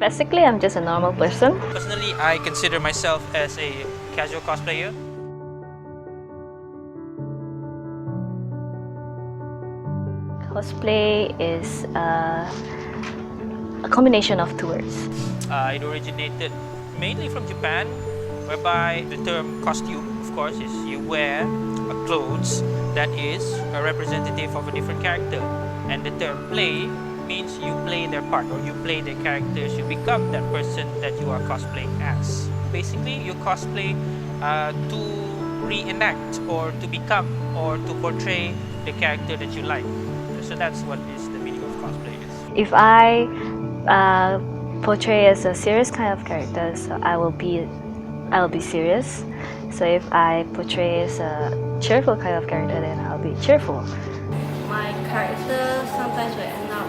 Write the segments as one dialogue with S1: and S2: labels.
S1: Basically, I'm just a normal person.
S2: Personally, I consider myself as a casual cosplayer.
S1: Cosplay is a combination of two words.
S2: It originated mainly from Japan, whereby the term costume, of course, is you wear a clothes that is a representative of a different character. And the term play means you play their part or you play their characters, you become that person that you are cosplaying as. Basically, you cosplay to reenact or to become or to portray the character that you like. So that's what is the meaning of cosplay is.
S1: If I portray as a serious kind of character, so I will be serious. So if I portray as a cheerful kind of character, then I'll be cheerful.
S3: My character sometimes will end up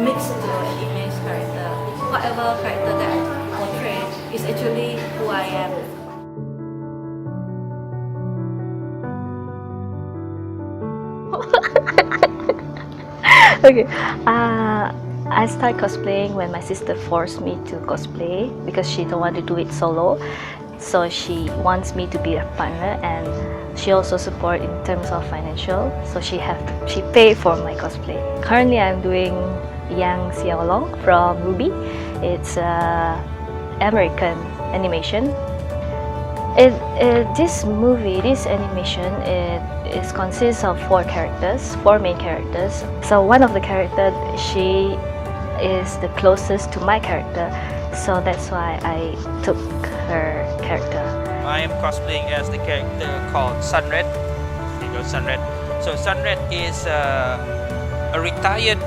S3: mixed to an image character. Whatever character that I portray is actually who I am.
S1: Okay, I started cosplaying when my sister forced me to cosplay because she don't want to do it solo. So she wants me to be a partner, and she also support in terms of financial. So she pay for my cosplay. Currently, I'm doing Yang Xiaolong from Ruby. It's American animation. This animation, it consists of four main characters. So one of the characters, she is the closest to my character, so that's why I took her character.
S2: I am cosplaying as the character called Sunred. There goes Sunred. So Sunred is a retired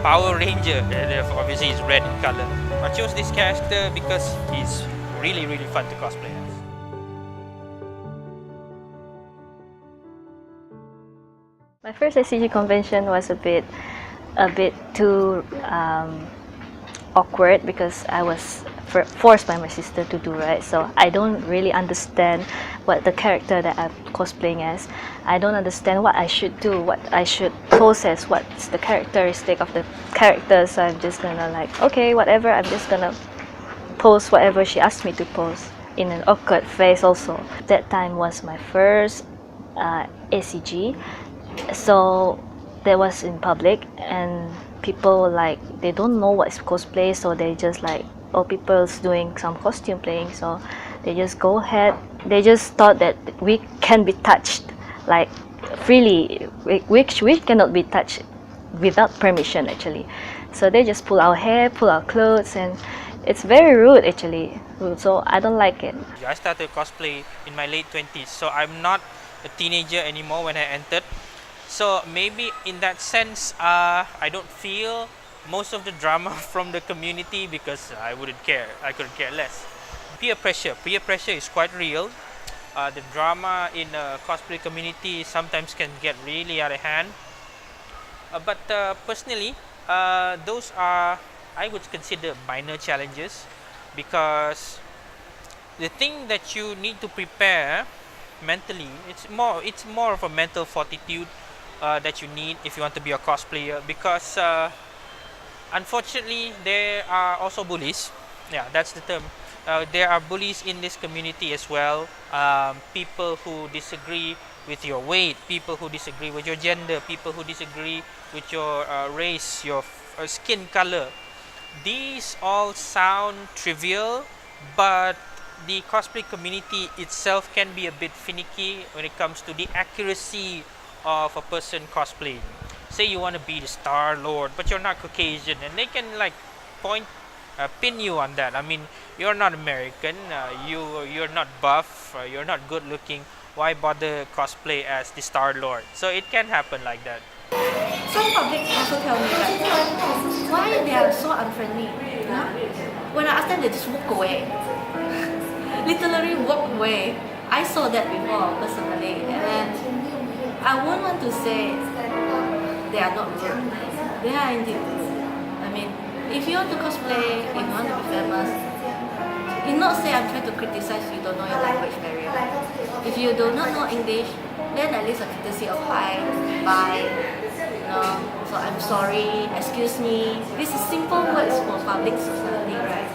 S2: Power Ranger. Obviously, he's red in color. I chose this character because he's really fun to cosplay as.
S1: My first SCG convention was a bit too awkward because I was forced by my sister to do, right? So I don't really understand what the character that I'm cosplaying as. I don't understand what I should do, what I should pose as, what's the characteristic of the character. So I'm just gonna like, okay, whatever, I'm just gonna pose whatever she asked me to pose in an awkward face also. That time was my first ACG. So that was in public, and people like they don't know what's cosplay, so they just like, oh, people's doing some costume playing, so they just go ahead. They just thought that we can be touched like freely, which we cannot be touched without permission actually. So they just pull our hair, pull our clothes, and it's very rude actually. So I don't like it.
S2: I started cosplay in my late 20s, so I'm not a teenager anymore when I entered. So maybe in that sense, I don't feel most of the drama from the community because I wouldn't care. I couldn't care less. Peer pressure is quite real. The drama in the cosplay community sometimes can get really out of hand. But personally, those are, I would consider, minor challenges, because the thing that you need to prepare mentally, it's more of a mental fortitude that you need if you want to be a cosplayer, because unfortunately there are also bullies. Yeah, that's the term. There are bullies in this community as well. People who disagree with your weight, people who disagree with your gender, people who disagree with your race, your skin color. These all sound trivial, but the cosplay community itself can be a bit finicky when it comes to the accuracy of a person cosplaying. Say you want to be the Star Lord, but you're not Caucasian, and they can like pin you on that. I mean, you're not American, you're not buff, you're not good looking. Why bother cosplay as the Star Lord? So it can happen like that.
S3: Some public also tell me that why they are so unfriendly. Huh? When I ask them, they just walk away. Literally walk away. I saw that before personally, and I won't want to say they are not rude. They are indeed rude. I mean, if you want to cosplay, if you want to be famous, you not say I'm trying to criticize you don't know your language very well. If you do not know English, then at least a courtesy of hi, bye, you know, So I'm sorry, excuse me. This is simple words for public society, right?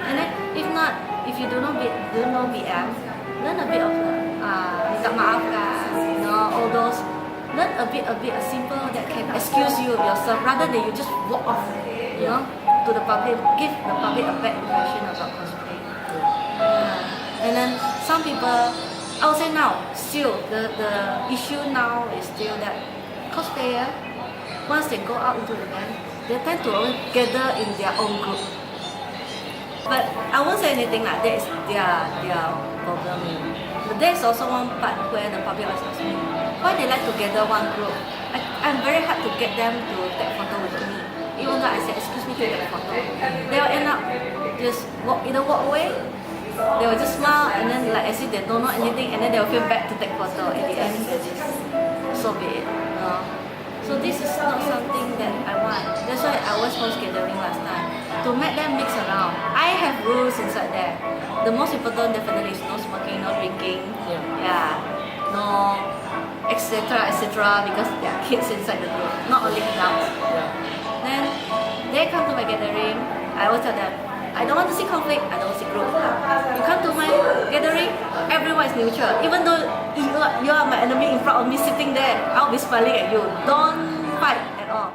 S3: And then if not, if you do know BM, learn a bit of minta maaf lah, all those. Learn a bit a simple that can excuse you of yourself rather than you just walk off, to the public, give the public a bad impression about cosplay. And then some people, I would say now, still the issue now is still that cosplayer, once they go out into the event, they tend to always gather in their own group. But I won't say anything like that is their problem. But there's also one part where the public asks me why they like to gather one group. I'm very hard to get them to take photo with me. Even though I say excuse me to take a photo, they will end up just either walk away, they will just smile and then like as if they don't know anything, and then they will feel bad to take photo. At the end, they just so be it. So this is not something that I want. That's why I was host gathering last time to make them mix around. I have rules inside there. The most important definitely is no smoking, no drinking, no etc. because there are kids inside the group, not only adults. Then they come to my gathering. I will tell them, I don't want to see conflict, I don't want to see group. You come to my gathering, everyone is neutral. Even though you are my enemy in front of me sitting there, I'll be smiling at you. Don't fight at all.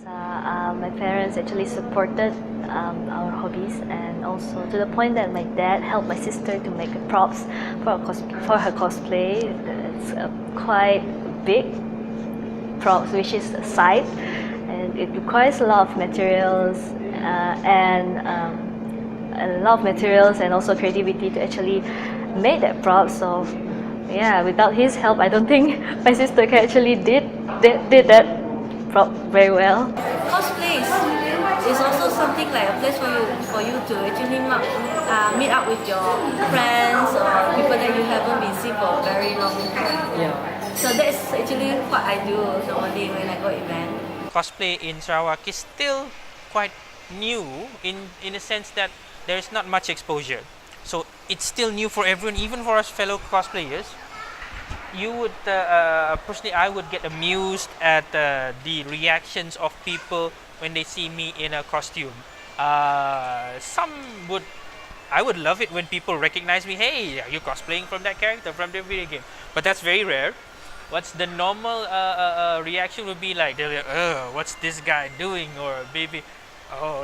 S1: So, my parents actually supported our hobbies, and also to the point that my dad helped my sister to make props for her cosplay. It's quite big props, which is a site, and it requires a lot of materials and also creativity to actually make that prop. So yeah, without his help, I don't think my sister can actually did that prop very well.
S3: Cosplays is also something like a place for you to actually meet up with your friends or people that you haven't been seeing for a very long time. So that's actually what I do normally when I go event.
S2: Cosplay in Sarawak is still quite new in a sense that there is not much exposure. So it's still new for everyone, even for us fellow cosplayers. You would personally, I would get amused at the reactions of people when they see me in a costume. I would love it when people recognize me. Hey, are you cosplaying from that character from the video game? But that's very rare. What's the normal reaction would be like, they're like, what's this guy doing? Or maybe,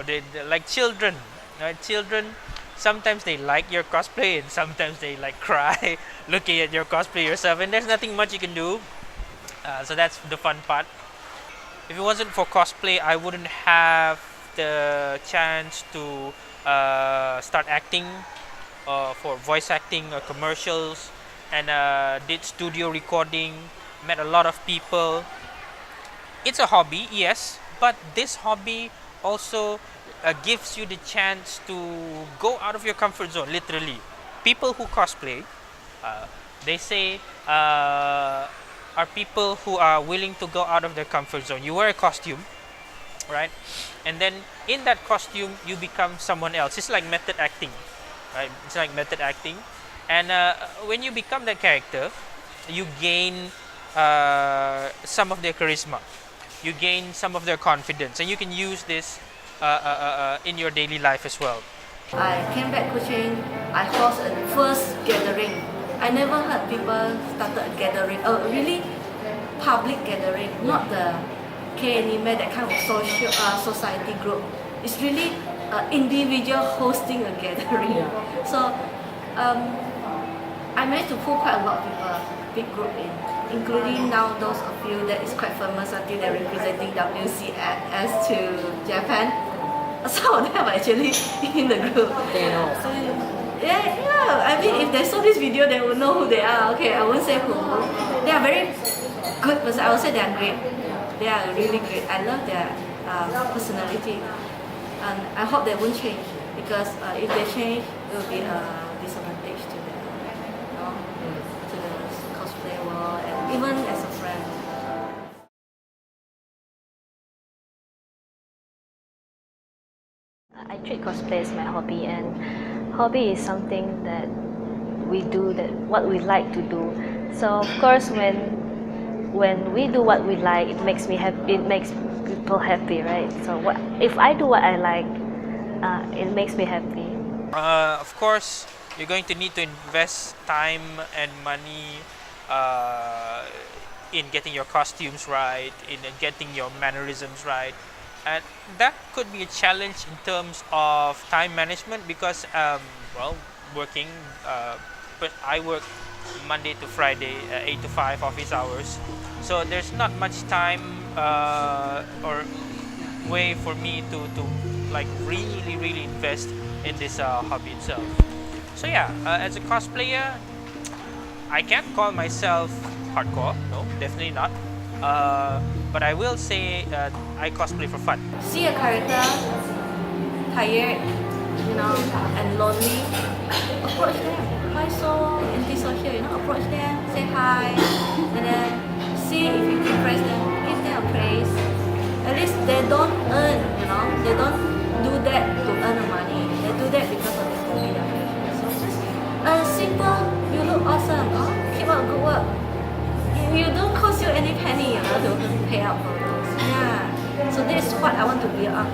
S2: they're like children, right? Children, sometimes they like your cosplay and sometimes they like cry looking at your cosplay yourself, and there's nothing much you can do. So that's the fun part. If it wasn't for cosplay, I wouldn't have the chance to start acting for voice acting or commercials, and did studio recording, met a lot of people. It's a hobby, yes, but this hobby also gives you the chance to go out of your comfort zone, literally. People who cosplay, they say, are people who are willing to go out of their comfort zone. You wear a costume, right? And then in that costume, you become someone else. It's like method acting, right? It's like method acting. And when you become that character, you gain some of their charisma. You gain some of their confidence. And you can use this in your daily life as well.
S3: I came back coaching. I hosted a first gathering. I never heard people started a gathering, a really public gathering, not the K-anime, that kind of social society group. It's really individual hosting a gathering. So I managed to pull quite a lot of people, big group in, including now those of you that is quite famous until they're representing WCS to Japan. Some of them are actually in the group.
S4: They know.
S3: Yeah. I mean, if they saw this video, they will know who they are. Okay, I won't say who. They are very good person. I would say they are great. They are really great. I love their personality, and I hope they won't change, because if they change, it will be a disadvantage to them, to the cosplay world, and even as a friend.
S1: I treat cosplay as my hobby, and hobby is something that we do that what we like to do. So of course when we do what we like, it makes me happy. It makes people happy, right? So what if I do what I like, it makes me happy.
S2: Of course, you're going to need to invest time and money uh, in getting your costumes right, in getting your mannerisms right, and that could be a challenge in terms of time management because, well, working, but I work Monday to Friday, 8 to 5 office hours, so there's not much time or way for me to like really invest in this hobby itself. So yeah, as a cosplayer, I can't call myself hardcore. No, definitely not. But I will say I cosplay for fun.
S3: See a character tired, and lonely, approach them. Why so antisocial? Approach them, say hi, and then see if you impress them. Give them a praise. At least they don't earn, they don't do that to earn the money. They do that because of their hobby. So simple. You look awesome. Keep up good work. You don't cost you any penny, to pay out for those. Yeah. So this is what I want to build up.